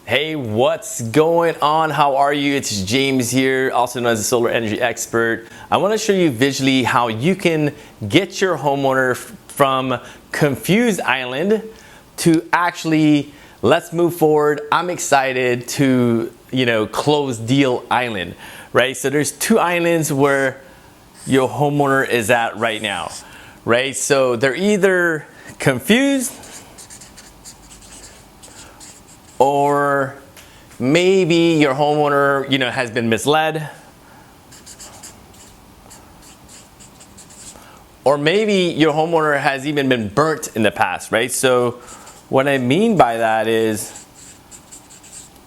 Hey, what's going on? How are you? It's James here, also known as a solar energy expert. I want to show you visually how you can get your homeowner from confused island to actually let's move forward. I'm excited to, close deal island, right? So there's two islands where your homeowner is at right now, right? So they're either confused or maybe your homeowner, has been misled. Or maybe your homeowner has even been burnt in the past, right? So what I mean by that is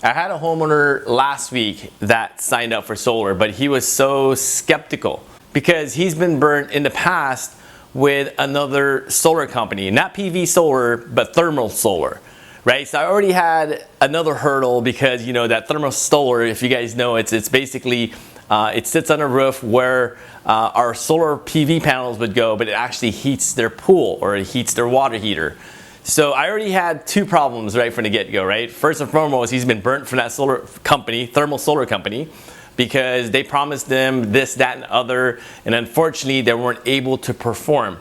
I had a homeowner last week that signed up for solar, but he was so skeptical because he's been burnt in the past with another solar company, not PV solar, but thermal solar. Right, so I already had another hurdle because that thermal solar, if you guys know, it's basically it sits on a roof where our solar PV panels would go, but it actually heats their pool or it heats their water heater. So I already had two problems right from the get-go. Right, first and foremost, he's been burnt from that solar company, thermal solar company, because they promised them this, that, and other, and unfortunately they weren't able to perform.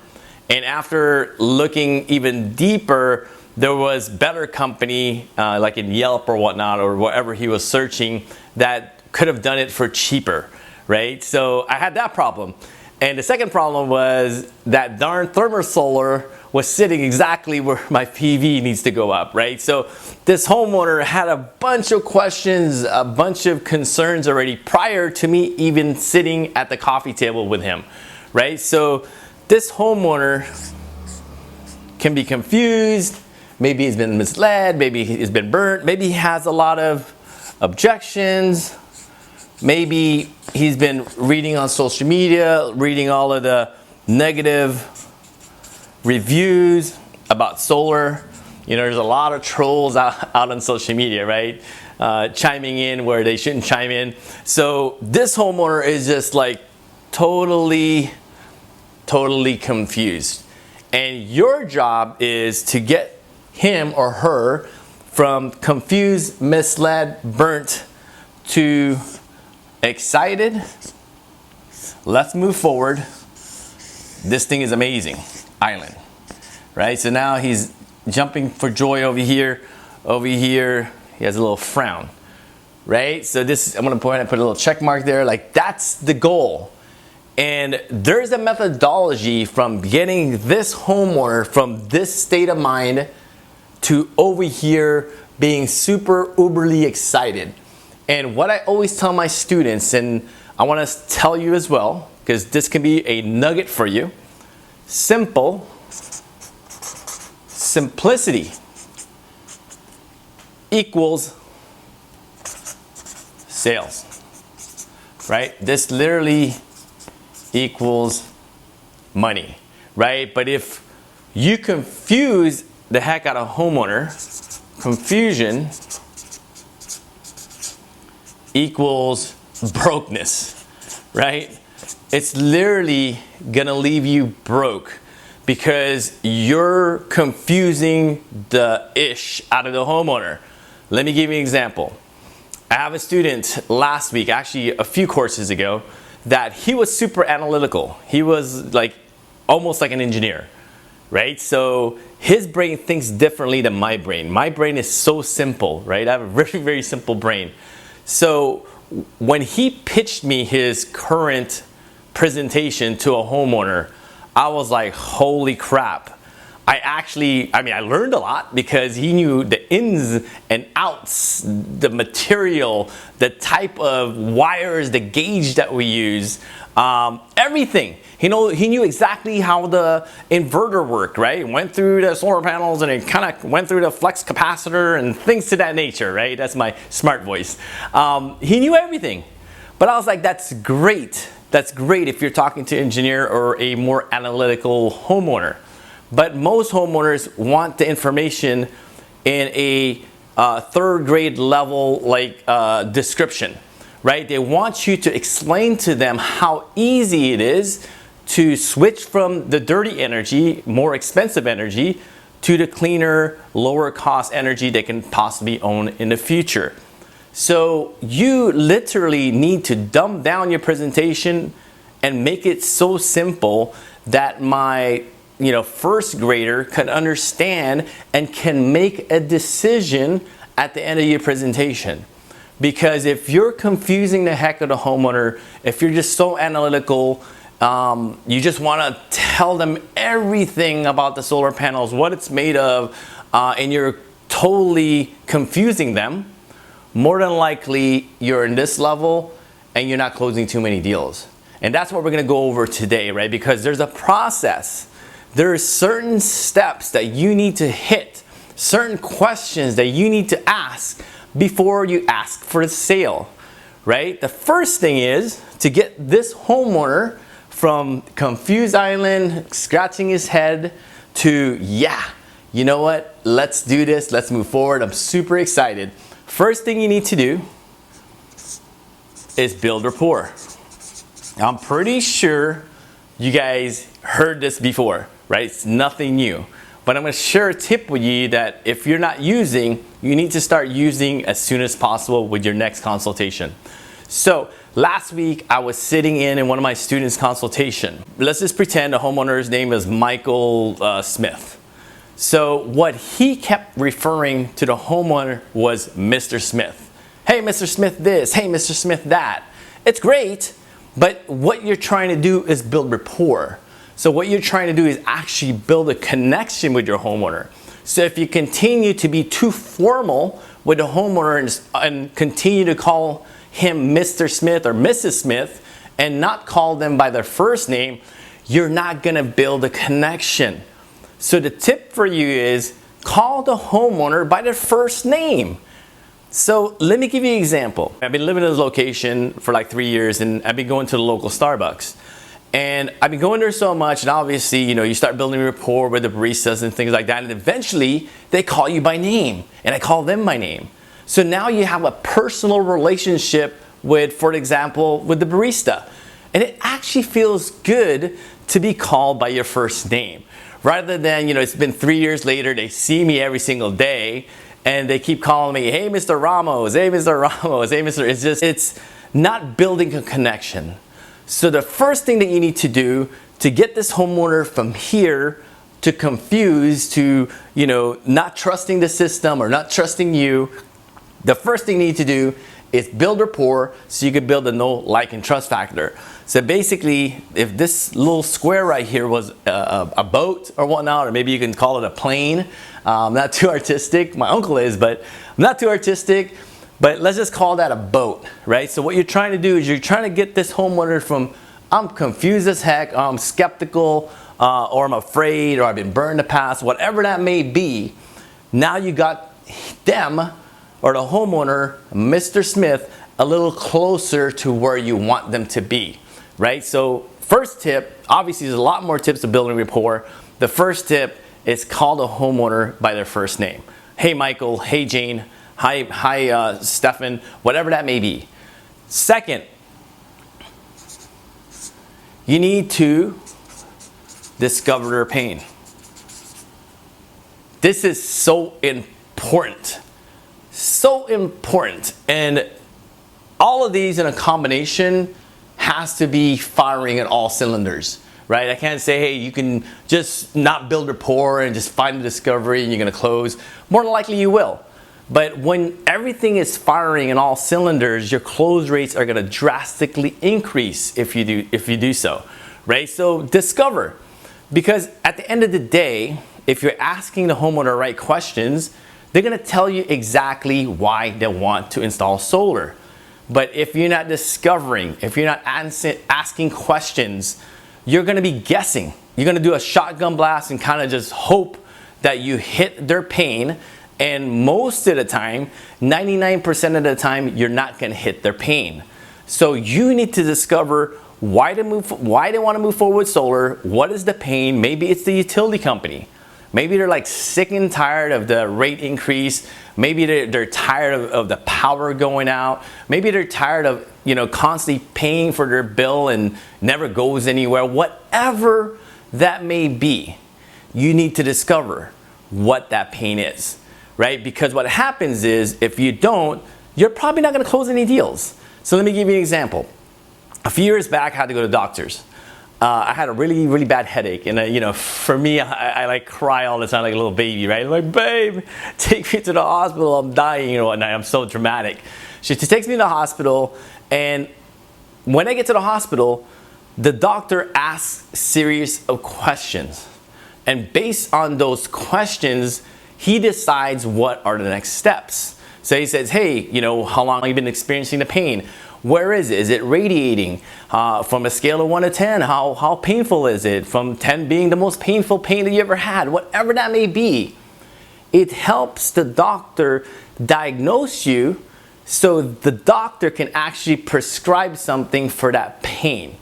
And after looking even deeper, there was better company like in Yelp or whatnot or whatever he was searching that could have done it for cheaper, right? So I had that problem. And the second problem was that darn thermal solar was sitting exactly where my PV needs to go up, right? So this homeowner had a bunch of questions, a bunch of concerns already prior to me even sitting at the coffee table with him, right? So this homeowner can be confused. Maybe he's been misled, maybe he's been burnt, maybe he has a lot of objections, maybe he's been reading on social media, reading all of the negative reviews about solar. There's a lot of trolls out on social media, right? Chiming in where they shouldn't chime in. So this homeowner is just like totally confused. And your job is to get him or her from confused, misled, burnt to excited. Let's move forward. This thing is amazing. Island, right? So now he's jumping for joy over here. Over here, he has a little frown, right? So this, I'm gonna go ahead and put a little check mark there. Like that's the goal. And there's a methodology from getting this homeowner from this state of mind to over here being super uberly excited. And what I always tell my students, and I want to tell you as well, because this can be a nugget for you, simplicity equals sales, right? This literally equals money, right? But if you confuse the heck out of homeowner, confusion equals brokenness, right? It's literally gonna leave you broke because you're confusing the ish out of the homeowner. Let me give you an example. I have a student last week, actually a few courses ago, that he was super analytical. He was like almost like an engineer, right? So his brain thinks differently than my brain. My brain is so simple, right? I have a very, very simple brain. So when he pitched me his current presentation to a homeowner, I was like, holy crap. I learned a lot because he knew the ins and outs, the material, the type of wires, the gauge that we use, everything. He knew exactly how the inverter worked, right? Went through the solar panels and it kind of went through the flux capacitor and things to that nature, right? That's my smart voice. He knew everything. But I was like, that's great. That's great if you're talking to an engineer or a more analytical homeowner. But most homeowners want the information in a third grade level description, right? They want you to explain to them how easy it is to switch from the dirty energy, more expensive energy, to the cleaner, lower cost energy they can possibly own in the future. So you literally need to dumb down your presentation and make it so simple that my first grader can understand and can make a decision at the end of your presentation. Because if you're confusing the heck of the homeowner, if you're just so analytical, you just want to tell them everything about the solar panels, what it's made of, and you're totally confusing them, more than likely you're in this level and you're not closing too many deals. And that's what we're going to go over today, right? Because there's a process. There are certain steps that you need to hit, certain questions that you need to ask before you ask for a sale, right? The first thing is to get this homeowner from confused island, scratching his head, to, yeah, you know what, let's do this, let's move forward, I'm super excited. First thing you need to do is build rapport. I'm pretty sure you guys heard this before, right? It's nothing new. But I'm going to share a tip with you that if you're not using, you need to start using as soon as possible with your next consultation. So last week I was sitting in one of my students' consultation. Let's just pretend the homeowner's name is Michael Smith. So what he kept referring to the homeowner was Mr. Smith. Hey, Mr. Smith this. Hey, Mr. Smith that. It's great, but what you're trying to do is build rapport. So what you're trying to do is actually build a connection with your homeowner. So if you continue to be too formal with the homeowner and continue to call him Mr. Smith or Mrs. Smith and not call them by their first name, you're not going to build a connection. So the tip for you is call the homeowner by their first name. So let me give you an example. I've been living in this location for like 3 years, and I've been going to the local Starbucks. And I've been going there so much, and obviously, you start building rapport with the baristas and things like that, and eventually they call you by name, and I call them by name. So now you have a personal relationship with, for example, with the barista. And it actually feels good to be called by your first name. Rather than, it's been 3 years later, they see me every single day, and they keep calling me, hey, Mr. Ramos, hey, Mr. Ramos, hey, Mr. It's not building a connection. So the first thing that you need to do to get this homeowner from here to confused to, not trusting the system or not trusting you, the first thing you need to do is build rapport so you can build a know, like, and trust factor. So basically, if this little square right here was a boat or whatnot, or maybe you can call it a plane, not too artistic, my uncle is, but I'm not too artistic. But let's just call that a boat, right? So what you're trying to do is you're trying to get this homeowner from, I'm confused as heck, I'm skeptical, or I'm afraid, or I've been burned in the past, whatever that may be. Now you got them, or the homeowner, Mr. Smith, a little closer to where you want them to be, right? So first tip, obviously there's a lot more tips to building rapport. The first tip is call the homeowner by their first name. Hey, Michael, hey, Jane. Hi, Stefan, whatever that may be. Second, you need to discover their pain. This is so important. So important. And all of these in a combination has to be firing at all cylinders, right? I can't say, hey, you can just not build rapport and just find the discovery and you're going to close. More than likely you will. But when everything is firing in all cylinders, your close rates are going to drastically increase if you do so, right? So discover, because at the end of the day, if you're asking the homeowner the right questions, they're going to tell you exactly why they want to install solar. But if you're not discovering, if you're not asking questions, you're going to be guessing. You're going to do a shotgun blast and kind of just hope that you hit their pain. And most of the time, 99% of the time, you're not going to hit their pain. So you need to discover why they want to move forward with solar. What is the pain? Maybe it's the utility company. Maybe they're like sick and tired of the rate increase. Maybe they're tired of the power going out. Maybe they're tired of constantly paying for their bill and never goes anywhere. Whatever that may be, you need to discover what that pain is, right? Because what happens is, if you don't, you're probably not going to close any deals. So let me give you an example. A few years back, I had to go to the doctor's. I had a really, really bad headache, and for me, I like cry all the time like a little baby, right? I'm like, babe, take me to the hospital, I'm dying, and I'm so dramatic. She takes me to the hospital, and when I get to the hospital, the doctor asks a series of questions, and based on those questions, he decides what are the next steps. So he says, hey, how long have you been experiencing the pain? Where is it? Is it radiating? From a scale of 1 to 10, how painful is it? From 10 being the most painful pain that you ever had, whatever that may be. It helps the doctor diagnose you so the doctor can actually prescribe something for that pain.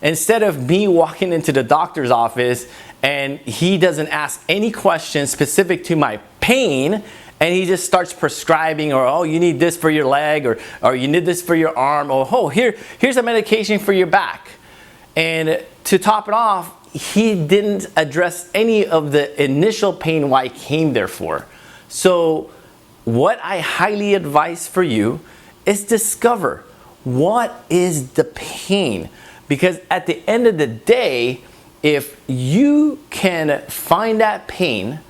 Instead of me walking into the doctor's office and he doesn't ask any questions specific to my pain, and he just starts prescribing, or oh, you need this for your leg, or you need this for your arm, or oh, here's a medication for your back. And to top it off, he didn't address any of the initial pain why I came there for. So what I highly advise for you is discover what is the pain. Because at the end of the day, if you can find that pain,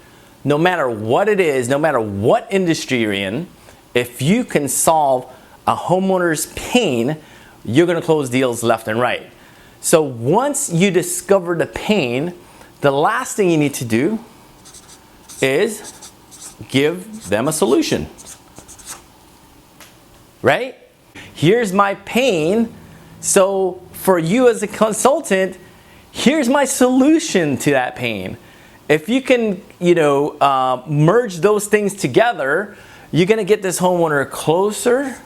no matter what it is, no matter what industry you're in, if you can solve a homeowner's pain, you're going to close deals left and right. So once you discover the pain, the last thing you need to do is give them a solution. Right? Here's my pain. So for you as a consultant, here's my solution to that pain. If you can, merge those things together, you're going to get this homeowner closer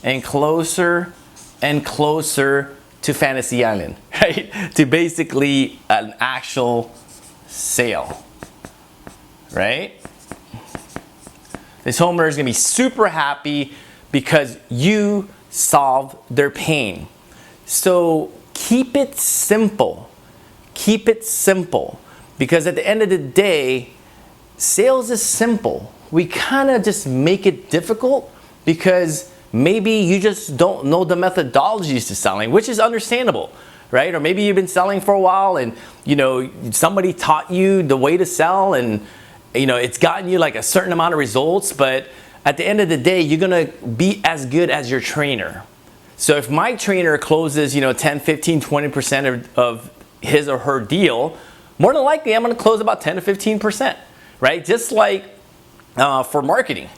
and closer and closer to Fantasy Island, right? To basically an actual sale, right? This homeowner is going to be super happy because you solved their pain. So keep it simple. Keep it simple. Because at the end of the day, sales is simple. We kind of just make it difficult because maybe you just don't know the methodologies to selling, which is understandable, right? Or maybe you've been selling for a while and, somebody taught you the way to sell and, it's gotten you like a certain amount of results, but at the end of the day, you're going to be as good as your trainer. So if my trainer closes, 10, 15, 20% of his or her deal, more than likely, I'm going to close about 10 to 15%, right? Just like for marketing.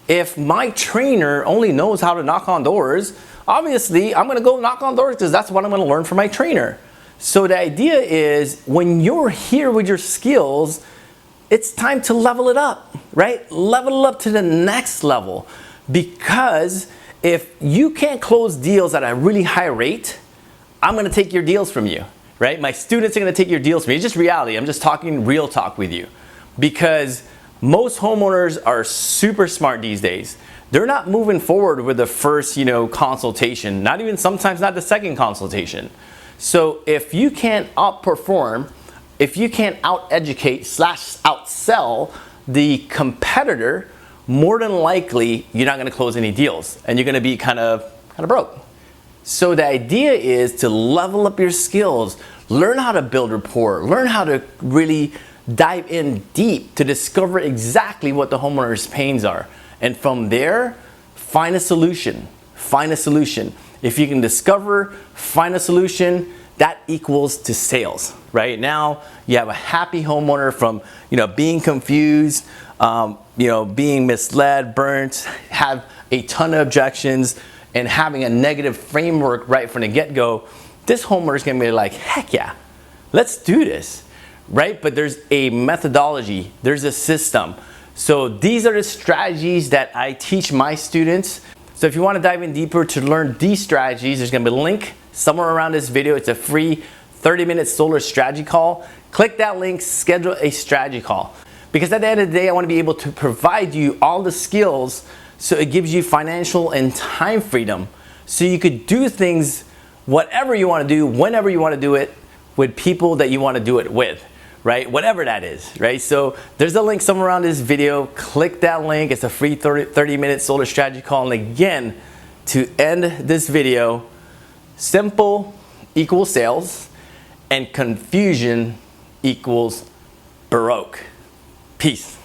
If my trainer only knows how to knock on doors, obviously, I'm going to go knock on doors because that's what I'm going to learn from my trainer. So the idea is when you're here with your skills, it's time to level it up, right? Level it up to the next level. Because if you can't close deals at a really high rate, I'm going to take your deals from you. Right? My students are going to take your deals from me. It's just reality. I'm just talking real talk with you. Because most homeowners are super smart these days. They're not moving forward with the first, consultation. Not even sometimes not the second consultation. So if you can't outperform, if you can't out-educate / outsell the competitor, more than likely you're not going to close any deals. And you're going to be kind of broke. So the idea is to level up your skills, learn how to build rapport, learn how to really dive in deep to discover exactly what the homeowner's pains are. And from there, find a solution. Find a solution. If you can discover, find a solution, that equals to sales. Right now, you have a happy homeowner from being confused, being misled, burnt, have a ton of objections, and having a negative framework right from the get-go. This homeowner is going to be like, heck yeah, let's do this, right? But there's a methodology, there's a system. So these are the strategies that I teach my students. So if you want to dive in deeper to learn these strategies, there's going to be a link somewhere around this video. It's a free 30-minute solar strategy call. Click that link, schedule a strategy call. Because at the end of the day, I want to be able to provide you all the skills so it gives you financial and time freedom. So you could do things, whatever you want to do, whenever you want to do it, with people that you want to do it with. right? Whatever that is, right? So there's a link somewhere around this video. Click that link. It's a free 30-minute solar strategy call. And again, to end this video, simple equals sales and confusion equals Baroque. Peace.